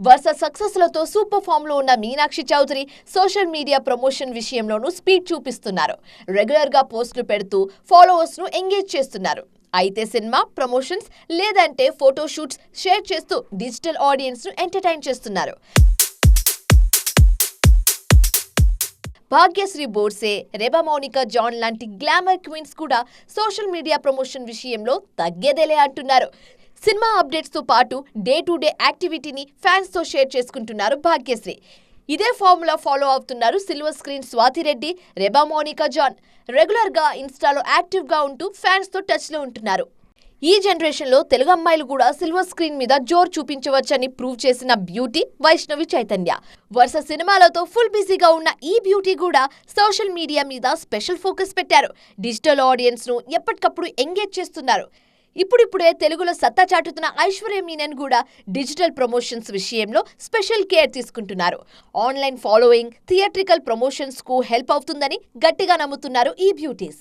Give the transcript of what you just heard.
వరుస సక్సెస్లతో super form లో ఉన్న Meenakshi Chaudhary social media promotion విషయంలోనూ స్పీడ్ చూపిస్తున్నారు. రెగ్యులర్ గా పోస్టులు పెడుతూ ఫాలోవర్స్ ను ఎంగేజ్ చేస్తున్నారు. అయితే సినిమా ప్రమోషన్స్ లేదంటే ఫోటో షూట్స్ షేర్ చేస్తూ డిజిటల్ ఆడియన్స్ ను ఎంటర్టైన్ చేస్తున్నారు. భాగ్యశ్రీ బోర్సే, రెబా మౌనిక జాన్ లాంటి గ్లామర్ క్వీన్స్ కూడా సోషల్ మీడియా ప్రమోషన్ విషయంలో తగ్గేదేలే అంటున్నారు. సినిమా అప్డేట్స్ తో పాటు డే టు డే యాక్టివిటీని ఫ్యాన్స్ తో షేర్ చేసుకుంటున్నారు భాగ్యశ్రీ. ఇదే ఫార్ములా ఫాలో అవుతున్నారు silver screen Swathi Reddy, Reba Monica John. Regular గా ఇన్స్టాలో యాక్టివ్ గా ఉంటూ ఫ్యాన్స్ తో టచ్ లో ఉంటున్నారు. ఈ జనరేషన్ లో తెలుగు అమ్మాయిలు కూడా సిల్వర్ స్క్రీన్ మీద జోర్ చూపించవచ్చని ప్రూవ్ చేసిన బ్యూటీ వైష్ణవి చైతన్య. వరుస సినిమాలతో ఫుల్ బిజీగా ఉన్న ఈ బ్యూటీ కూడా సోషల్ మీడియా మీద స్పెషల్ ఫోకస్ పెట్టారు. డిజిటల్ ఆడియన్స్ ను ఎప్పటికప్పుడు ఎంగేజ్ చేస్తున్నారు. ఇప్పుడిప్పుడే తెలుగులో సత్తా చాటుతున్న ఐశ్వర్య మీనన్ కూడా డిజిటల్ ప్రమోషన్స్ విషయంలో స్పెషల్ కేర్ తీసుకుంటున్నారు. ఆన్లైన్ ఫాలోయింగ్ థియేట్రికల్ ప్రమోషన్స్ కు హెల్ప్ అవుతుందని గట్టిగా నమ్ముతున్నారు ఈ బ్యూటీస్.